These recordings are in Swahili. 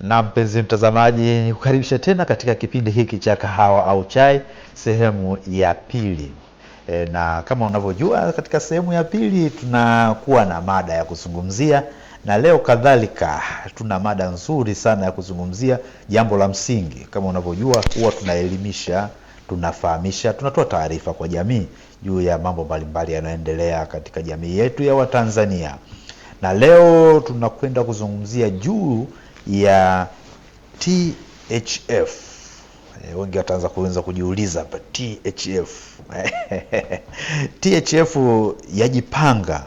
Na mpenzi mtazamaji, nikukaribisha tena katika kipindi hiki cha Kahawa au Chai sehemu ya pili. Na kama unavyojua, katika sehemu ya pili tunakuwa na mada ya kuzungumzia, na leo kadhalika tuna mada nzuri sana ya kuzungumzia jambo la msingi. Kama unavyojua, huwa tunaelimisha, tunafahamisha, tunatoa taarifa kwa jamii juu ya mambo mbalimbali yanayoendelea katika jamii yetu ya Watanzania. Na leo tunakwenda kuzungumzia juu ya THF. Wengi wataanza kuanza kujiuliza hapa THF. THF yajipanga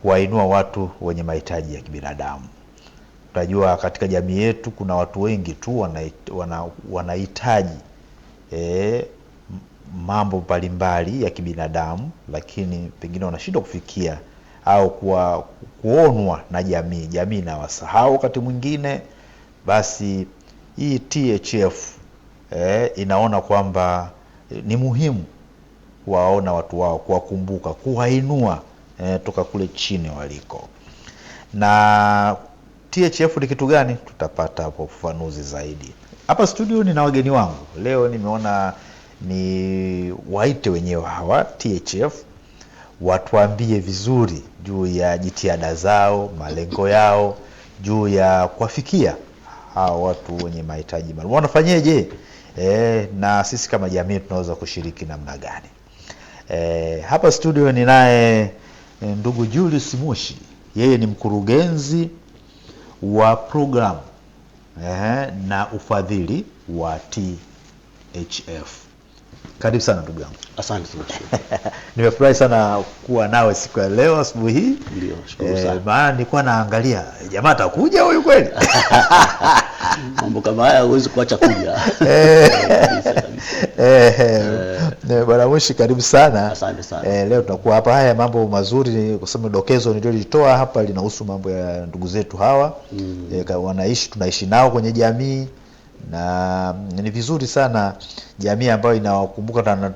kuwainua watu wenye mahitaji ya kibinadamu. Tunajua katika jamii yetu kuna watu wengi tu wanahitaji mambo mbalimbali ya kibinadamu, lakini pengine wanashindwa kufikia au kuonwa na jamii na wasahau wakati mwingine. Basi hii THF inaona kwamba ni muhimu kuwaona watu wao, kuwakumbuka, kuwainua toka kule chini waliko. Na THF ni kitu gani? Tutapata hapo ufafanuzi zaidi. Hapa studio nina wageni wangu. Leo nimeona ni waite wenyewe hawa THF watuambie vizuri juu ya jitihada zao, malengo yao, juu ya kuwafikia hao watu wenye mahitaji maalum. Wanafanyeje? Na sisi kama jamii tunaweza kushiriki namna gani? Hapa studio ninaye ndugu Julius Mushi. Yeye ni mkurugenzi wa program na ufadhili wa THF. Karibu sana ndugu yangu. Asante sana. Nimefurahi sana kuwa nawe siku ya leo asubuhi hii. Ndio, shukuru sana. Maana nilikuwa naangalia jamaa atakuja huyu kweli. Mambo kama haya huwezi kuacha kuja. Bwana Mushi, karibu sana. Asante sana. Leo tutakuwa hapa, haya mambo mazuri, kwa sababu dokezo nililitoa hapa linahusu mambo ya ndugu zetu hawa. Tunaishi nao kwenye jamii, na ni vizuri sana jamii ambayo inawakumbuka na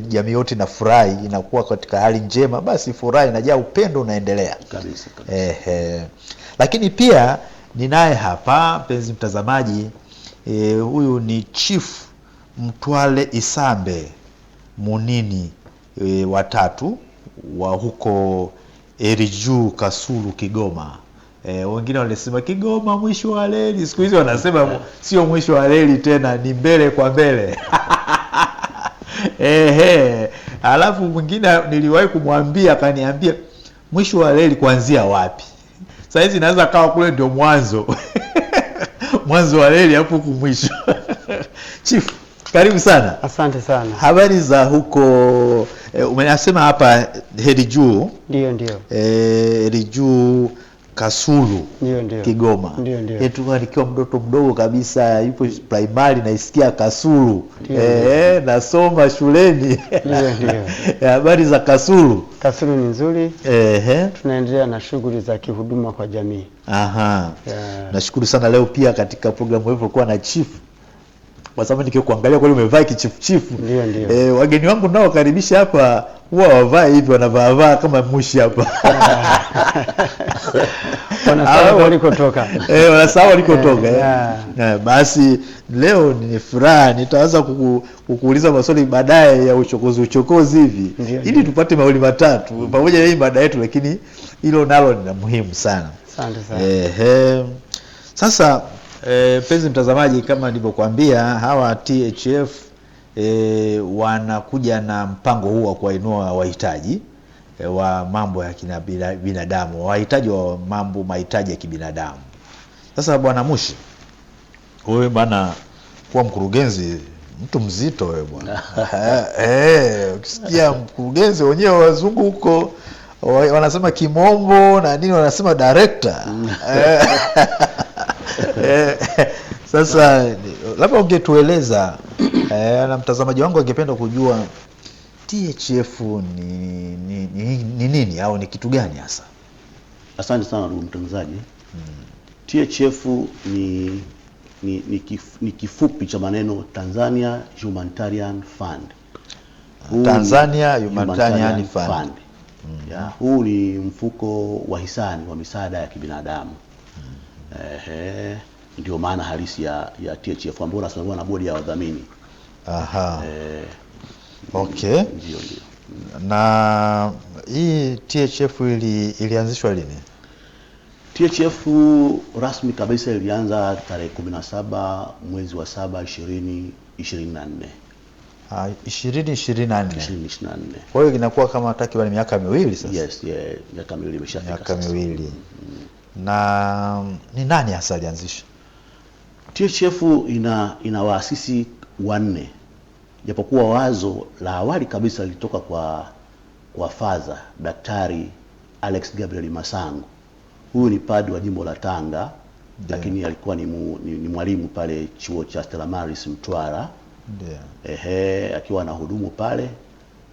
jamii yote inafurahi, inakuwa katika hali njema, basi furahi inajaa, upendo unaendelea Kabisa. Lakini pia ninaye hapa mpenzi mtazamaji, huyu ni Chief Mtwale Isambe Munini watatu wa huko Eriju Kasulu Kigoma. Wengine walisema Kigoma mwisho wa reli, siku hizi wanasema sio mwisho wa reli tena, ni mbele kwa mbele. Alafu mwingine niliwahi kumwambia, akaniambia mwisho wa reli kuanzia wapi? Sasa hizi naweza kawa kule ndio mwanzo. Mwanzo wa reli hapo huko mwisho. Chief, karibu sana. Asante sana. Habari za huko? Umenasema hapa Eriju. Ndio. Eriju Kasulu, ndio. Kigoma. Ndio. Yetu nikiwa mtoto mdogo kabisa, yupo primary, naisikia Kasulu. Nasoma shuleni. Ndio. Habari za Kasulu? Kasulu ni nzuri. Tunaendelea na shughuli za kihuduma kwa jamii. Nashukuru sana leo pia katika programu yetu kulikuwa na chief. Kwa sababu nikikuangalia kweli umevaa kichifu. Ndio. Wageni wangu nao karibisha hapa huwa wavaa hivi, wanavaa kama Mushi hapa. Wanasahau walikotoka. Wanasahau walikotoka. Basi leo ni furaha, nitaanza kukuuliza maswali baadaye ya uchokozi hivi, ili tupate mawili matatu pamoja na hii mada yetu, lakini hilo nalo ni muhimu sana. Asante sana. Sasa mpenzi mtazamaji, kama nilivyokuambia, hawa THF wanakuja na mpango huu wa kuwainua wahitaji wa mambo ya binadamu, wahitaji wa mahitaji ya kibinadamu. Sasa Bwana Mushi, wewe bwana kuwa mkurugenzi, mtu mzito wewe bwana. Ukisikia mkurugenzi, wenyewe wazungu huko wanasema kimombo na nini, wanasema director. Sasa labda ungetueleza, na mtazamaji wangu angependa kujua THF ni nini au ni kitu gani hasa? Asante sana ndugu mtangazaji. THF ni kifupi cha maneno Tanzania Humanitarian Fund. Tanzania Humanitarian Fund. Huu ni mfuko wa hisani wa misaada ya kibinadamu. ndio maana halisi ya THF ambayo unasimamiwa na bodi ya wadhamini. Aha. Okay. Ndio. Na hii THF ilianzishwa lini? THF rasmi kabisa ilianza tarehe 17 mwezi wa 7 2024. 2024. Kwa hiyo inakuwa kama takriban miaka miwili sasa. Yes, miaka miwili imeshafika. Miaka miwili. Na ni nani hasa alianzisha? THF ina waasisi 4. Japokuwa wazo la awali kabisa lilitoka kwa Father Daktari Alex Gabriel Masango. Huyu ni padri wa jimbo la Tanga, lakini alikuwa ni mwalimu pale chuo cha Stella Maris Mtwara. Akiwa na hudumu pale,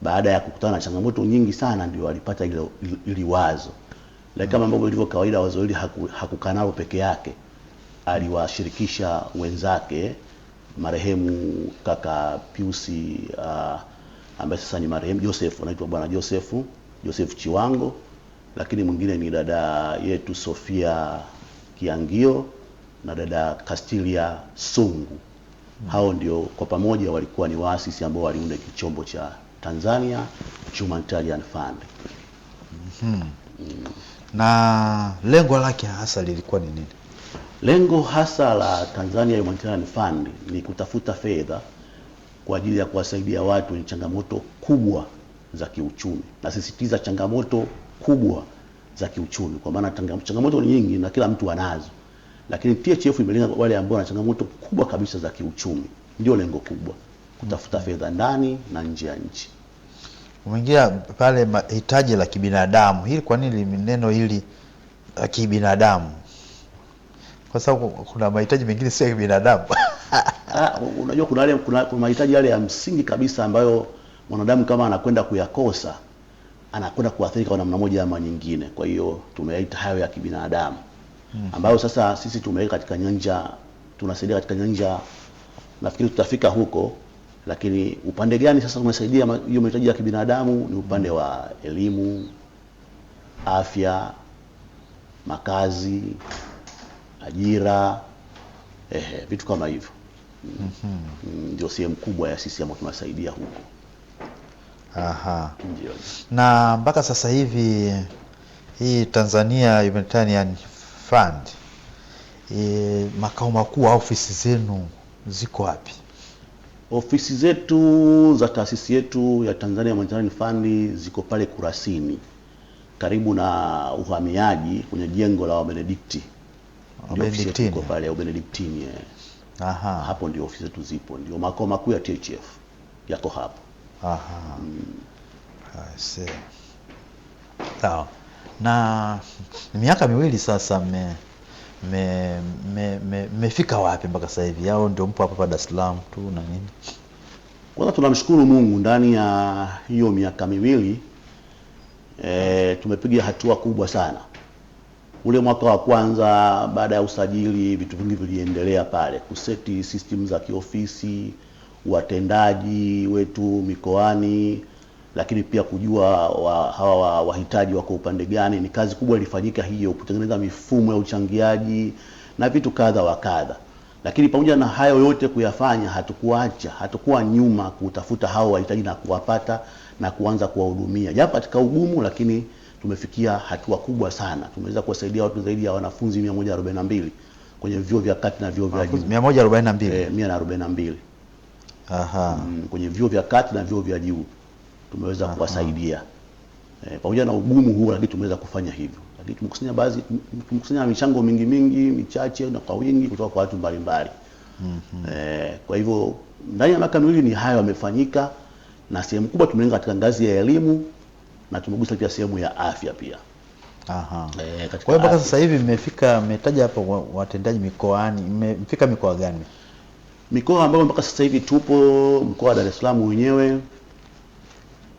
baada ya kukutana na changamoto nyingi sana ndio alipata ili wazo. Lakini kama ambavyo ilivyo kawaida, wazo hili hakukanalo peke yake. Aliwashirikisha wenzake, marehemu kaka Piusi ambaye sasa ni marehemu Joseph, anaitwa bwana Joseph Chiwango, lakini mwingine ni dada yetu Sofia Kiangio na dada Castilia Sungu. Hao ndio kwa pamoja walikuwa ni waasisi ambao waliunda kichombo cha Tanzania Humanitarian Fund. Na lengo lake hasa lilikuwa ni nini? Lengo hasa la Tanzania Humanitarian Fund ni kutafuta fedha kwa ajili ya kuwasaidia watu wenye changamoto kubwa za kiuchumi. Nasisitiza changamoto kubwa za kiuchumi, kwa maana changamoto ni nyingi na kila mtu anazo. Lakini THF imelenga wale ambao wana changamoto kubwa kabisa za kiuchumi. Ndio lengo kubwa, kutafuta fedha ndani na nje ya nchi. Umeingia pale mahitaji la kibinadamu. Hili kwa nini neno hili la kibinadamu? Kwa sababu kuna mahitaji mengine sio ya kibinadamu. Unajua kuna mahitaji yale ya msingi kabisa ambayo mwanadamu kama anakwenda kuyakosa anakwenda kuathirika kwa namna moja ama nyingine. Kwa hiyo tumeyaita hayo ya kibinadamu. Ambayo sasa sisi tumeweka katika nyanja, tunasaidia katika nyanja, nafikiri tutafika huko. Lakini upande gani sasa tunasaidia hiyo mahitaji ya kibinadamu? Ni upande wa elimu, afya, makazi, ajira, vitu kama hivyo. Ndio sehemu kubwa ya sisi ambao tunasaidia huko. Aha. Ndio. Na mpaka sasa hivi hii Tanzania Humanitarian Fund, makao makuu au ofisi zenu ziko wapi? Ofisi zetu za taasisi yetu ya Tanzania Humanitarian Fund ziko pale Kurasini, karibu na uhamiaji, kwenye jengo la Benedictine. Ndio pale Benedictine. Aha. Hapo ndio ofisi zetu zipo, ndio makao makuu ya THF yako hapo. Aha. I see. Sawa. Na miaka miwili sasa mmefika wapi mpaka sasa hivi? Au ndio mpo hapa Dar es Salaam tu na nini? Kwanza tunamshukuru Mungu, ndani ya hiyo miaka miwili tumepiga hatua kubwa sana. Ule mwaka wa kwanza baada ya usajili, vitu vingi viliendelea pale, kuseti system za kiofisi, watendaji wetu mikoani, lakini pia kujua hawa wahitaji wako upande gani. Ni kazi kubwa ilifanyika hiyo, kutengeneza mifumo ya uchangiaji na vitu kadha wa kadha. Lakini pamoja na hayo yote kuyafanya, hatukuwa nyuma kutafuta hao wahitaji na kuwapata na kuanza kuwahudumia. Japo katika ugumu, lakini tumefikia hatua kubwa sana. Tumeweza kuwasaidia watu zaidi ya wanafunzi 142 kwenye vyuo vya kati na vyuo vya juu. 142. 142. Aha. Kwenye vyuo vya kati na vyuo vya juu tumeweza kuwasaidia. Pamoja na ugumu huu, lakini tumeweza kufanya hivyo. Lakini tumekusanya michango mingi michache na kwa wingi kutoka kwa watu mbalimbali. Kwa hivyo ndani ya miaka miwili ni hayo yamefanyika, na sehemu kubwa tumelenga katika ngazi ya elimu na tumegusa pia sehemu ya afya pia. Aha. Kwa hiyo mpaka sasa hivi mmetaja hapo watendaji mikoani, mmefika mikoa gani? Mikoa ambayo mpaka sasa hivi tupo, mkoa wa Dar es Salaam wenyewe,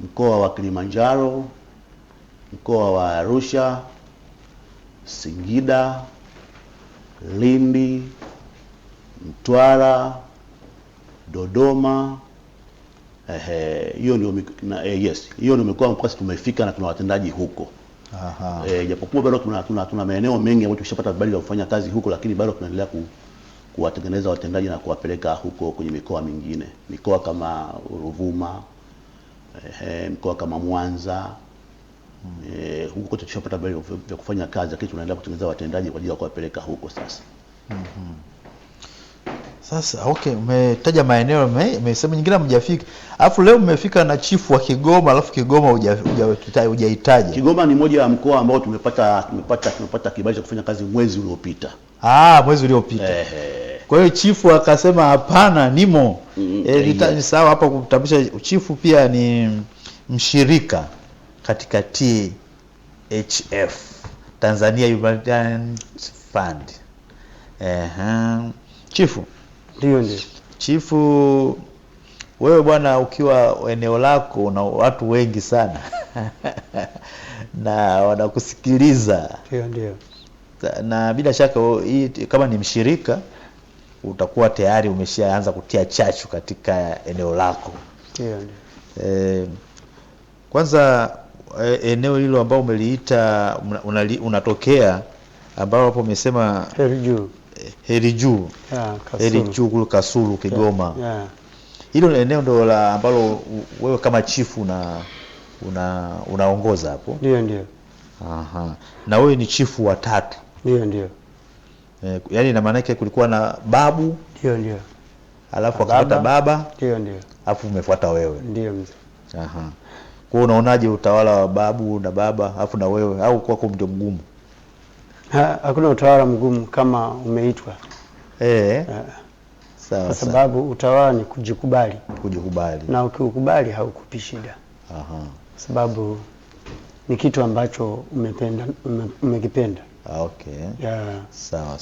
mkoa wa Kilimanjaro, mkoa wa Arusha, Singida, Lindi, Mtwara, Dodoma. Hiyo ndio hiyo ndio mikoa mpaka tumefika na tuna watendaji huko. Japokuwa bado tuna maeneo mengi ambayo tumeshapata vibali vya kufanya kazi huko, lakini bado tunaendelea kuwatengeneza watendaji na kuwapeleka huko kwenye mikoa mingine, mikoa kama Ruvuma, mkoa kama Mwanza. Huko kote tushapata vile vya kufanya kazi, lakini tunaendelea kutengeneza watendaji kwa ajili ya kuwapeleka huko sasa. Sasa okay, umetaja maeneo, umesema nyingine hamjafika. Alafu leo mmefika na chifu wa Kigoma, alafu Kigoma hujahitaji. Kigoma ni moja ya mkoa ambao tumepata kibali cha kufanya kazi mwezi uliopita. Mwezi uliopita. Kwa hiyo chifu akasema hapana, nimo. Ni sawa hapa kutambulisha chifu pia ni mshirika katika THF, Tanzania Humanitarian Fund. Chifu. Ndio. Chifu, wewe bwana, ukiwa eneo lako una watu wengi sana na wanakusikiliza. Ndio. Na bila shaka hii kama ni mshirika utakuwa tayari umeshaanza kutia chachu katika eneo lako. Ndio. Kwanza eneo hilo ambao umeliita unatokea ambao hapo umesema Heri Juu. Heri Juu kule Kasulu, Kigoma. Hilo eneo ndio la ambalo wewe kama chifu unaongoza hapo. Ndio. Na wewe ni chifu wa 3. Ndio. Yaani ina maana yake kulikuwa na babu. Ndio. Alafu akapata baba. Ndio. Alafu umefuata wewe. Ndio mzee. Kwa unaonaje utawala wa babu na baba alafu na wewe, au kwako ndio mgumu? Hakuna utawala mgumu kama umeitwa. Sawa. Kwa sababu utawala ni kujikubali. Na ukiukubali haukupi shida. Sababu ni kitu ambacho umekipenda. Okay. Sawa.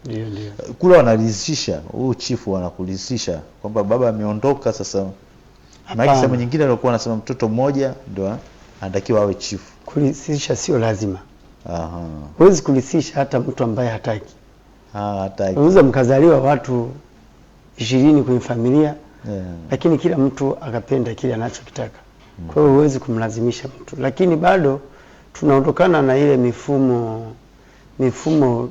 Ndio. Kule wanaridhisha, huyu chifu anakuridhisha kwamba baba ameondoka sasa. Maana sema nyingine alikuwa anasema mtoto mmoja ndio anatakiwa awe chifu. Kuridhisha sio lazima. Huwezi kuridhisha hata mtu ambaye hataki. Hataki. Unaweza mkazaliwa watu 20 kwenye familia, lakini kila mtu akapenda kile anachokitaka. Kwa hiyo huwezi kumlazimisha mtu, lakini bado tunaondokana na ile mifumo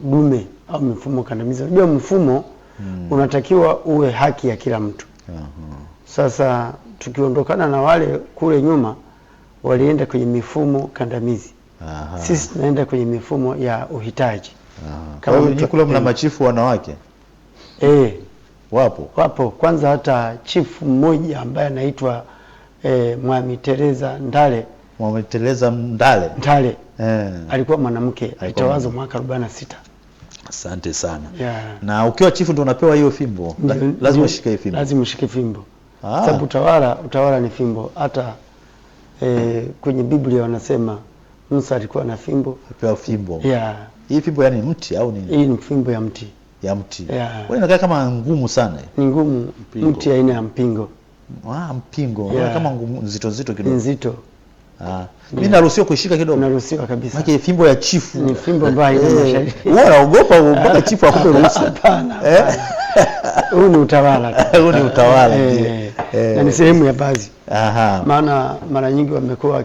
dume au mifumo kandamizi. Unajua mfumo unatakiwa uwe haki ya kila mtu. Sasa tukiondokana na wale kule nyuma walienda kwenye mifumo kandamizi. Sisi tunaenda kwenye mifumo ya uhitaji. Kama ni kule mna machifu wanawake? Wapo. Kwanza hata chifu mmoja ambaye anaitwa Mwami Teresa Ndale. Alikuwa mwanamke, alitawazwa mwaka 46. Asante sana. Na ukiwa chifu ndio unapewa hiyo fimbo. Lazima ushike fimbo. Lazima ushike fimbo. Sababu utawala ni fimbo. Hata kwenye Biblia wanasema Musa alikuwa na fimbo. Apewa fimbo. Hii fimbo yani mti au nini? Hii ni fimbo ya mti. Wewe inakaa kama ngumu sana. Ni ngumu, mti aina ya mpingo. Mpingo. Kama ngumu nzito kidogo. Nzito. Mimi naruhusiwa kuishika kidogo. Naruhusiwa kabisa. Maana fimbo ya chifu ni fimbo mbaya ina masharti. Wewe unaogopa mpaka chifu akupe ruhusa? Hapana. Huu ni utawala. Huu ni utawala. Na ni sehemu ya baadhi. Maana mara nyingi wamekuwa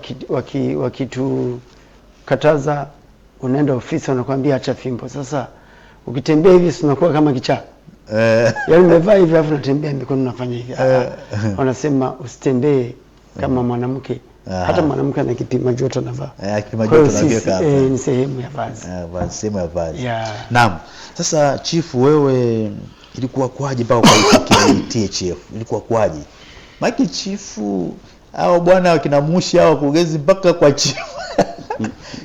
wakitukataza, unaenda ofisi wanakuambia acha fimbo. Sasa ukitembea hivi unakuwa kama kichaa. Yaani umevaa hivi alafu unatembea mikono unafanya hivi. Wanasema usitembee kama mwanamke. Hata mwanamke ana kipima joto anavaa. Kipima joto anaviweka hapa. Ni sehemu ya vazi. Sehemu ya vazi. Naam. Sasa chifu, wewe ilikuwa kwaje mpaka ukaifikia THF? Ilikuwa kwaje? Maana chifu au bwana wakina Mushi au kurugenzi mpaka kwa chifu.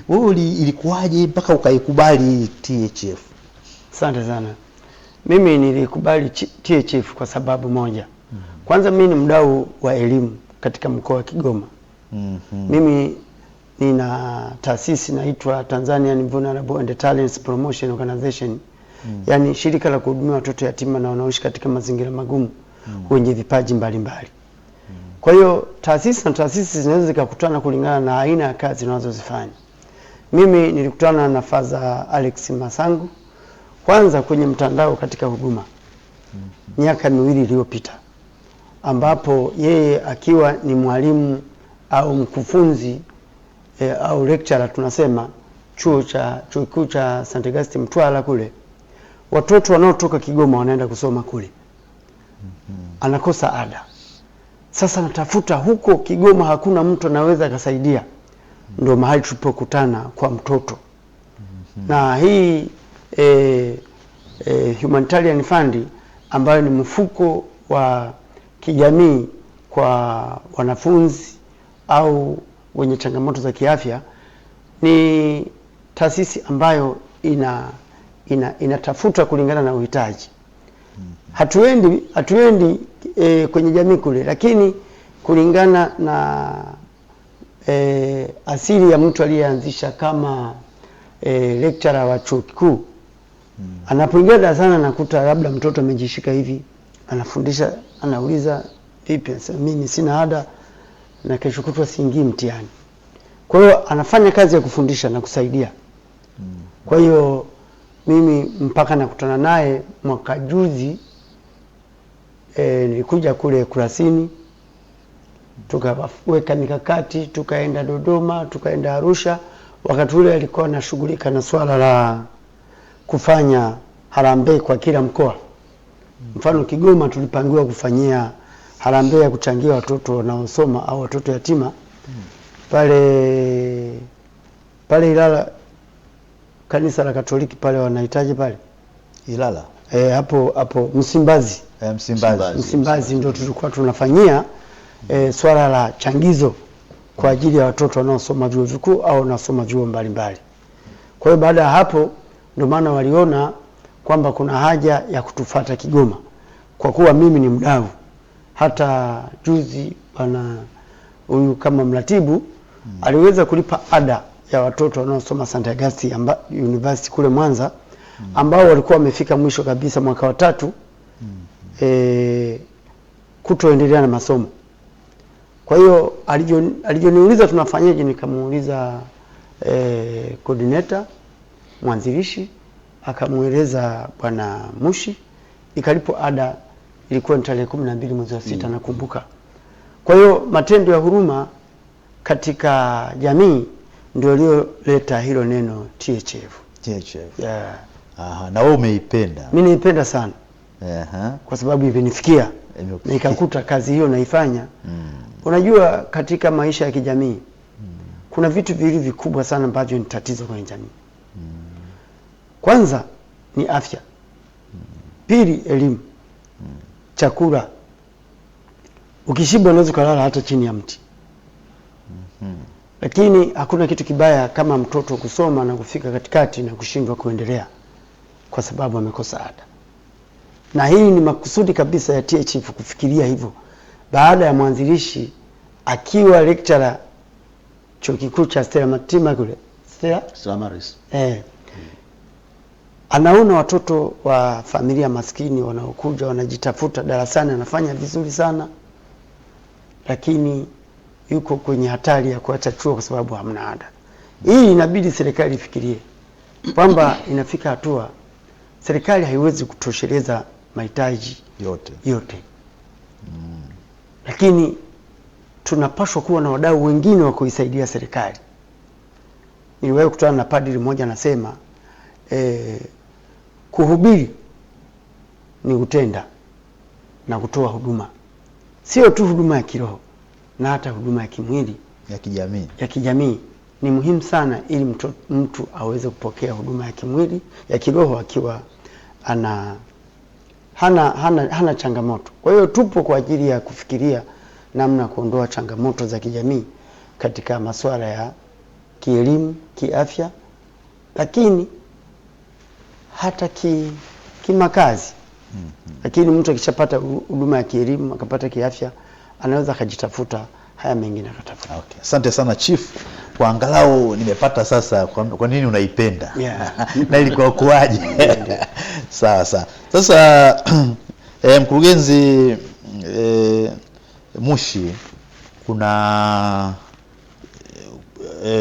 Wewe ilikuwaje mpaka ukaikubali THF? Asante sana. Mimi nilikubali THF kwa sababu moja. Kwanza mimi ni mdau wa elimu katika mkoa wa Kigoma. Mimi nina taasisi inaitwa Tanzanian Vulnerable and Talents Promotion Organization. Yaani shirika la kuhudumia watoto yatima na wanaoishi katika mazingira magumu wenye vipaji mbalimbali. Kwa hiyo taasisi zinaweza zikakutana kulingana na aina ya kazi zinazozifanya. Mimi nilikutana na Father Alex Masangu kwanza kwenye mtandao katika huduma miaka 2 iliyopita, ambapo yeye akiwa ni mwalimu au mkufunzi au lecturer tunasema chuo kikuu cha St. Augustine Mtwara kule, watoto wanaotoka Kigoma wanaenda kusoma kule, anakosa ada. Sasa natafuta huko Kigoma, hakuna mtu anaweza akasaidia. Ndio mahali tulipokutana kwa mtoto. Na hii humanitarian fund ambayo ni mfuko wa kijamii kwa wanafunzi au wenye changamoto za kiafya, ni taasisi ambayo inatafuta kulingana na uhitaji. Hatuendi kwenye jamii kule, lakini kulingana na asili ya mtu aliyeanzisha kama lecturer wa chuo kikuu. Anapoingia darasani anakuta labda mtoto amejishika hivi, anafundisha, anauliza vipi, mimi sina ada na kesho kutwa siingii mtihani. Kwa hiyo anafanya kazi ya kufundisha na kusaidia. Kwa hiyo mimi mpaka nakutana naye mwaka juzi, nilikuja kule Kurasini, tukaweka mikakati, tukaenda Dodoma, tukaenda Arusha. Wakati ule alikuwa anashughulika na swala la kufanya harambee kwa kila mkoa. Mfano Kigoma tulipangiwa kufanyia harambee ya kuchangia watoto wanaosoma au watoto yatima. Pale Ilala, kanisa la Katoliki pale wanahitaji pale Ilala. Hapo Msimbazi. Msimbazi ndio tulikuwa tunafanyia swala la changizo kwa ajili ya watoto wanaosoma vyuo vikuu au wanaosoma vyuo mbalimbali. Kwa hiyo baada ya hapo ndio maana waliona kwamba kuna haja ya kutufuata Kigoma, kwa kuwa mimi ni mdau. Hata juzi bana huyu kama mratibu aliweza kulipa ada ya watoto wanaosoma St. Augustine University kule Mwanza, ambao walikuwa wamefika mwisho kabisa mwaka wa 3 kutoendelea na masomo. Kwa hiyo alijoniuliza tunafanyaje, nikamuuliza coordinator mwanzilishi, akamueleza Bwana Mushi, ikalipo ada, ilikuwa ni tarehe 12 mwezi wa 6 nakumbuka. Kwa hiyo matendo ya huruma katika jamii ndio iliyoleta hilo neno THF. Yeah. Aha, na wewe umeipenda? Mimi naipenda sana. Kwa sababu imenifikia. Nikakuta kazi hiyo naifanya. Unajua katika maisha ya kijamii kuna vitu viwili vikubwa sana ambavyo ni tatizo kwenye jamii. Kwanza ni afya. Pili elimu. Chakula. Ukishiba unaweza kulala hata chini ya mti. Lakini hakuna kitu kibaya kama mtoto kusoma na kufika katikati na kushindwa kuendelea kwa sababu amekosa ada. Na hii ni makusudi kabisa ya THF kufikiria hivyo. Baada ya mwanzilishi akiwa lecturer chuo kikuu cha Stella Matima kule, Stella Maris. Anaona watoto wa familia maskini wanaokuja wanajitafuta darasani, anafanya vizuri sana, lakini yuko kwenye hatari ya kuacha chuo kwa sababu hamna ada. Hii inabidi serikali ifikirie kwamba inafika hatua serikali haiwezi kutosheleza mahitaji yote. Lakini tunapaswa kuwa na wadau wengine wa kuisaidia serikali. Niliwahi kukutana na padri mmoja anasema kuhubiri ni utenda na kutoa huduma. Sio tu huduma ya kiroho, na hata huduma ya kimwili, ya kijamii ni muhimu sana, ili mtu aweze kupokea huduma ya kimwili, ya kiroho akiwa hana changamoto. Kwa hiyo tupo kwa ajili ya kufikiria namna kuondoa changamoto za kijamii katika masuala ya kielimu, kiafya, lakini hata kimakazi. Lakini mtu akishapata huduma ya kielimu, akapata kiafya, anaweza akajitafuta haya mengine akatafuta. Okay. Asante sana Chief. Kwa angalau nimepata sasa kwa nini unaipenda. Na ilikuwa kuaje. Sawa. Sasa mkurugenzi Mushi, kuna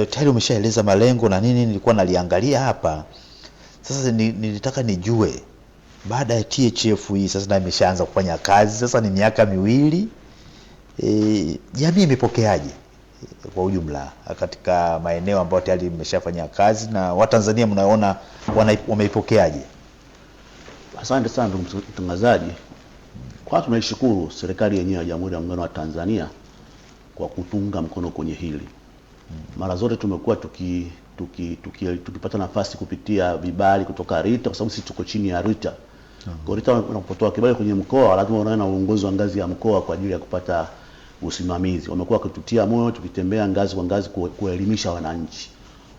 tayari umeshaeleza malengo na nini, nilikuwa naliangalia hapa. Sasa nilitaka nijue baada ya THF hii sasa na imeshaanza kufanya kazi, sasa ni miaka 2, jamii imepokeaje kwa ujumla katika maeneo ambayo tayari imeshafanya kazi, na Watanzania mnaona wameipokeaje? Asante sana ndugu mtangazaji. Kwanza tunaishukuru serikali yenyewe ya Jamhuri ya Muungano wa Tanzania kwa kutunga mkono kwenye hili. Mara zote tumekuwa tukipata nafasi kupitia vibali kutoka RITA, kwa sababu sisi tuko chini ya RITA. Kwa RITA unapotoa kibali kwenye mkoa lazima unaona na uongozi wa ngazi ya mkoa kwa ajili ya kupata usimamizi. Wamekuwa wakitutia moyo tukitembea ngazi kwa ngazi kuelimisha wananchi.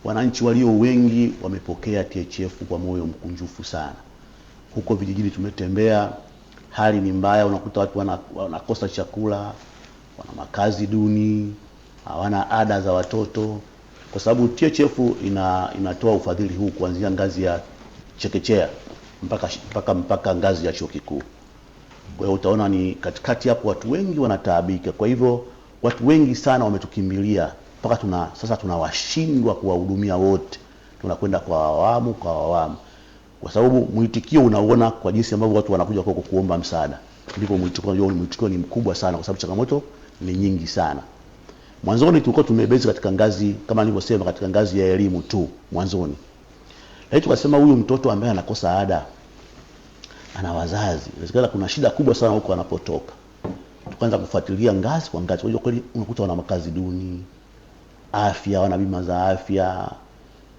Wananchi walio wengi wamepokea THF kwa moyo mkunjufu sana. Huko vijijini tumetembea, hali ni mbaya, unakuta watu wanakosa chakula, wana makazi duni, hawana ada za watoto, kwa sababu THF inatoa ufadhili huu kuanzia ngazi ya chekechea mpaka ngazi ya chuo kikuu. Kwa hiyo utaona ni katikati hapo watu wengi wanataabika. Kwa hivyo watu wengi sana wametukimbilia mpaka sasa tunawashindwa kuwahudumia wote. Tunakwenda kwa awamu kwa sababu mwitikio unaona kwa jinsi ambavyo watu wanakuja kwa kuomba msaada. Ndipo mwitikio ni mkubwa sana, kwa sababu changamoto ni nyingi sana. Mwanzoni tulikuwa tumebezi katika ngazi kama nilivyosema, katika ngazi ya elimu tu mwanzoni. Lakini tukasema huyu mtoto ambaye anakosa ada ana wazazi, inawezekana kuna shida kubwa sana huko anapotoka. Tukaanza kufuatilia ngazi kwa ngazi. Unajua kweli unakuta wana makazi duni, afya, wana bima za afya,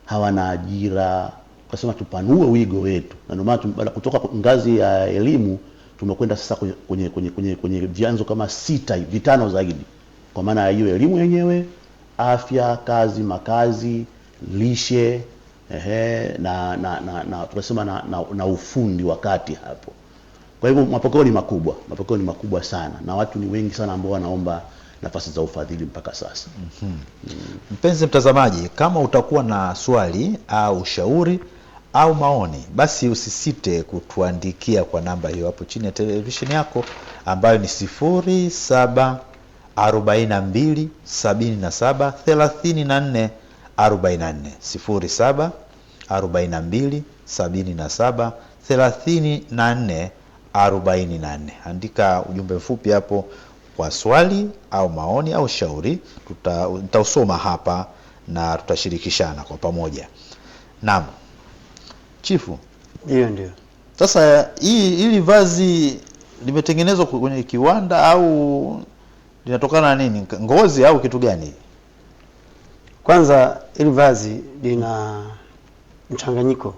hawana ajira. Tukasema tupanue wigo wetu. Na ndio maana baada kutoka ngazi ya elimu tumekwenda sasa kwenye vyanzo kama 6 hivi, 5 zaidi. Kwa maana hiyo elimu yenyewe, afya, kazi, makazi, lishe, tukasema na ufundi wakati hapo. Kwa hivyo mapokeo ni makubwa sana, na watu ni wengi sana ambao wanaomba nafasi za ufadhili mpaka sasa. Mpenzi mtazamaji, kama utakuwa na swali au ushauri au maoni, basi usisite kutuandikia kwa namba hiyo hapo chini ya televisheni yako, ambayo ni 0742 77 34 44 0742 77 34 44. Andika ujumbe mfupi hapo kwa swali au maoni au shauri, nitausoma hapa na tutashirikishana kwa pamoja. Naam. Chifu. Ndio. Sasa hili vazi limetengenezwa kwenye kiwanda au linatokana na nini? Ngozi au kitu gani? Kwanza hili vazi lina mchanganyiko.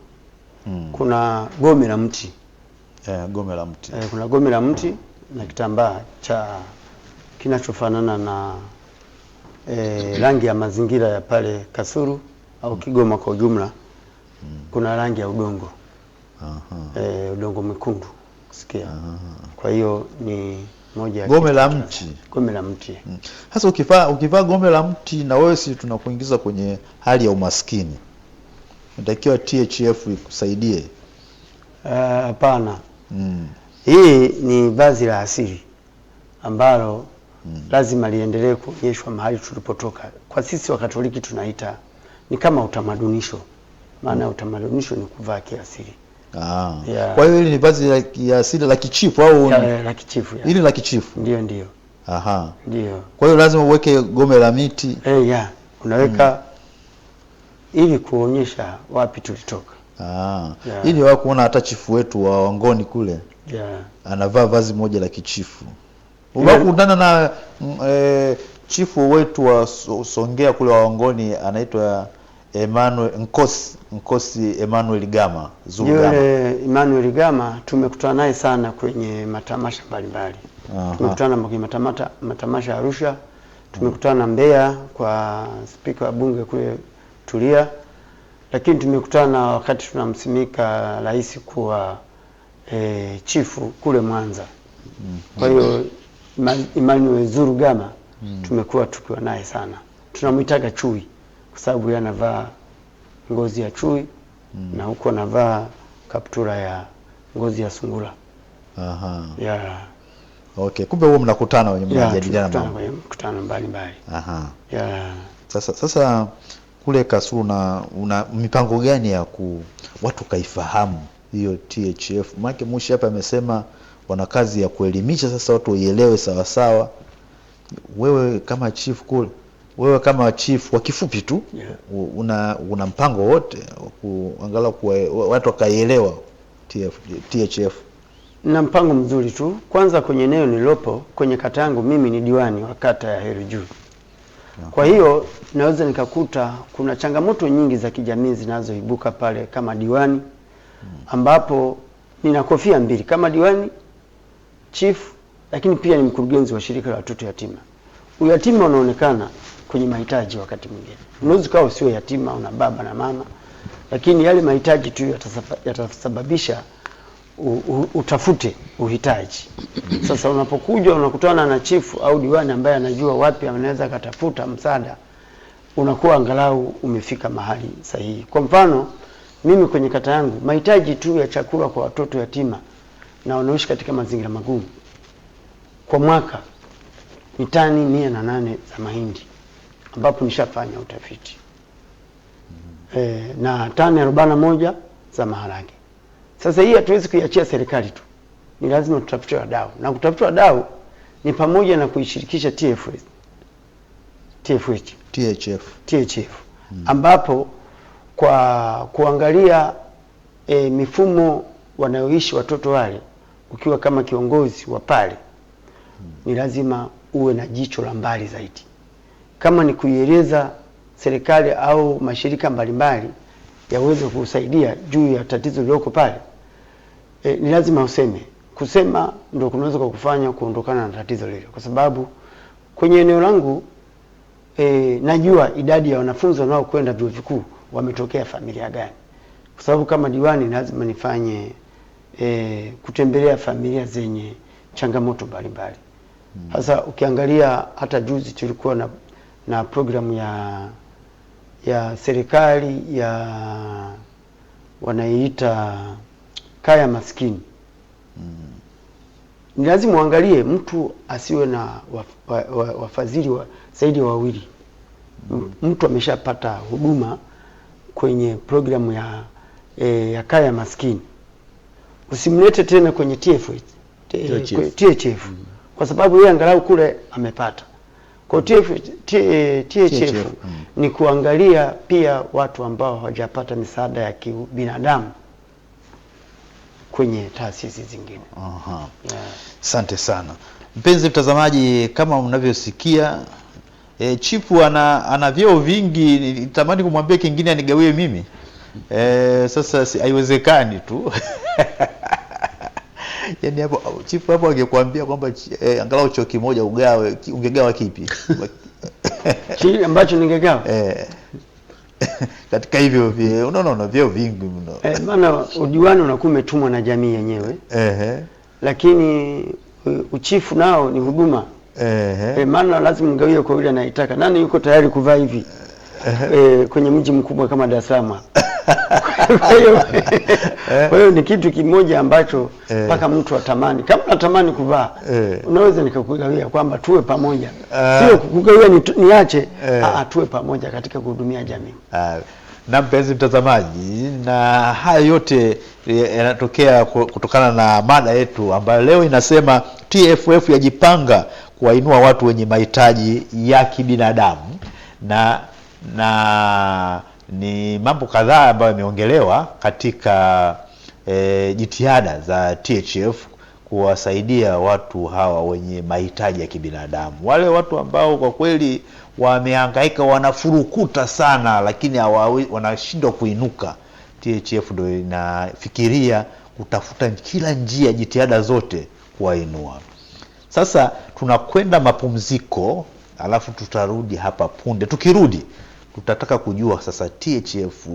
Kuna gome la mti. Gome la mti. Kuna gome la mti na kitambaa cha kinachofanana na rangi ya mazingira ya pale Kasulu au Kigoma kwa ujumla. Kuna rangi ya udongo. Udongo mwekundu sikia. Kwa hiyo ni moja ya gome la mti. Gome la mti. Sasa ukivaa gome la mti, na wewe si tunakuingiza kwenye hali ya umaskini. Unatakiwa THF ikusaidie. Hapana. Hii ni vazi la asili ambalo lazima liendelee kuonyeshwa mahali tulipotoka. Kwa sisi wa Katoliki tunaita ni kama utamadunisho. Maana utamadunisho ni kuvaa kiasili. Kwa hiyo hili ni vazi la kiasili la kichifu au la kichifu? Hili la kichifu. Ndio. Ndio. Kwa hiyo lazima uweke gome la miti. Unaweka ili kuonyesha wapi tulitoka. Ili wao kuona hata chifu wetu wa Wangoni kule. Anavaa vazi moja la kichifu. Unakutana na chifu wetu wa Songea kule wa Wangoni, anaitwa Nkosi Emmanuel Gama, Emmanuel Gama tumekutana naye sana kwenye matamasha mbalimbali. Tumekutana kwenye matamasha ya Arusha, tumekutana Mbeya kwa spika wa bunge kule Tulia, lakini tumekutana wakati tunamsimika rais kuwa chifu kule Mwanza. Kwa hiyo Emmanuel Zuru Gama tumekuwa tukiwa naye sana. Tunamuitaga chui kwa sababu yeye anavaa ngozi ya chui na huko anavaa kaptura ya ngozi ya sungura. Okay, kumbe huo mnakutana wenye mnajadiliana mambo. Mkutano mbalimbali. Sasa kule Kasulu una mipango gani ya watu kaifahamu hiyo THF? Maana Mushi hapa amesema wana kazi ya kuelimisha, sasa watu waielewe sawa sawa. Wewe kama chief kule, wewe kama chief kwa kifupi tu, una mpango wote kuangalau watu wakaielewa THF? Na mpango mzuri tu. Kwanza kwenye eneo nilopo, kwenye kata yangu mimi ni diwani wa kata ya Heru Juu. Kwa hiyo naweza nikakuta kuna changamoto nyingi za kijamii zinazoibuka pale kama diwani, ambapo nina kofia mbili kama diwani, chief, lakini pia ni mkurugenzi wa shirika la watoto yatima. Uyatima unaonekana kwenye mahitaji wakati mwingine. Unaweza kuwa sio yatima, una baba na mama, lakini yale mahitaji tu yatasababisha utafute uhitaji. Sasa unapokuja unakutana na chifu au diwani ambaye anajua wapi anaweza katafuta msaada, unakuwa angalau umefika mahali sahihi. Kwa mfano, mimi kwenye kata yangu mahitaji tu ya chakula kwa watoto yatima na wanaoishi katika mazingira magumu kwa mwaka ni tani 108 za mahindi, ambapo nishafanya utafiti. Na tani 41 za maharage. Sasa hii hatuwezi kuiachia serikali tu. Ni lazima tutafute wadau. Na kutafuta wadau ni pamoja na kuishirikisha THF. Ambapo kwa kuangalia mifumo wanayoishi watoto wale, ukiwa kama kiongozi wa pale, ni lazima uwe na jicho la mbali zaidi. Kama ni kuieleza serikali au mashirika mbalimbali yaweze kusaidia juu ya tatizo lililoko pale, ni lazima useme. Kusema ndio kunaweza kukufanya kuondokana na tatizo lile, kwa sababu kwenye eneo langu najua idadi ya wanafunzi wanaokwenda vyuo vikuu wametokea familia gani. Kwa sababu kama diwani lazima nifanye kutembelea familia zenye changamoto mbalimbali. Sasa ukiangalia hata juzi tulikuwa na programu ya serikali ya wanaiita kaya maskini. Ni lazima uangalie mtu asiwe na wafadhili zaidi ya wawili. Mtu ameshapata huduma kwenye programu ya kaya maskini, usimlete tena kwenye THF. Kwa sababu yeye angalau kule amepata. Kwa THF ni kuangalia pia watu ambao hawajapata misaada ya kibinadamu kwenye taasisi zingine. Asante sana. Mpenzi mtazamaji, kama mnavyosikia, chifu ana vyeo vingi. Nitamani kumwambia kingine anigawie mimi. Sasa haiwezekani tu. Yaani hapo chifu hapo angekuambia kwamba angalau choo kimoja ugawe, ungegawa kipi? Kile ambacho ningegawa? Katika hivyo unaona vyeo vingi mno. Maana udiwani unakuwa umetumwa na jamii yenyewe. Lakini uchifu nao ni huduma. Maana lazima mgawie kwa yule anayetaka. Nani yuko tayari kuvaa hivi? Kwenye mji mkubwa kama Dar es Salaam. Kwa hiyo ni kitu kimoja ambacho mpaka mtu atamani. Kama natamani kuvaa, unaweza nikakugawia kwamba tuwe pamoja. Sio kukugawia niache, tuwe pamoja katika kuhudumia jamii. Na mpenzi mtazamaji, na haya yote yanatokea kutokana na mada yetu ambayo leo inasema TFF yajipanga kuwainua watu wenye mahitaji ya kibinadamu, na ni mambo kadhaa ambayo yameongelewa katika jitihada za THF kuwasaidia watu hawa wenye mahitaji ya kibinadamu. Wale watu ambao kwa kweli wamehangaika, wanafurukuta sana, lakini wanashindwa kuinuka. THF ndio inafikiria kutafuta kila njia, jitihada zote kuwainua. Sasa tunakwenda mapumziko, alafu tutarudi hapa punde. Tukirudi tutataka kujua sasa THF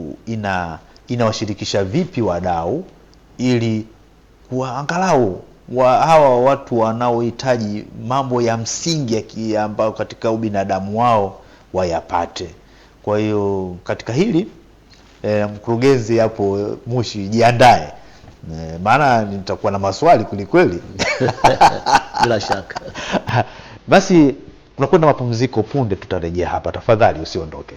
inawashirikisha vipi wadau ili angalau hawa watu wanaohitaji mambo ya msingi ambayo katika ubinadamu wao wayapate. Kwa hiyo katika hili mkurugenzi hapo Mushi, jiandae, maana nitakuwa na maswali kweli. Bila shaka. Basi tunakwenda mapumziko, punde tutarejea hapa. Tafadhali usiondoke.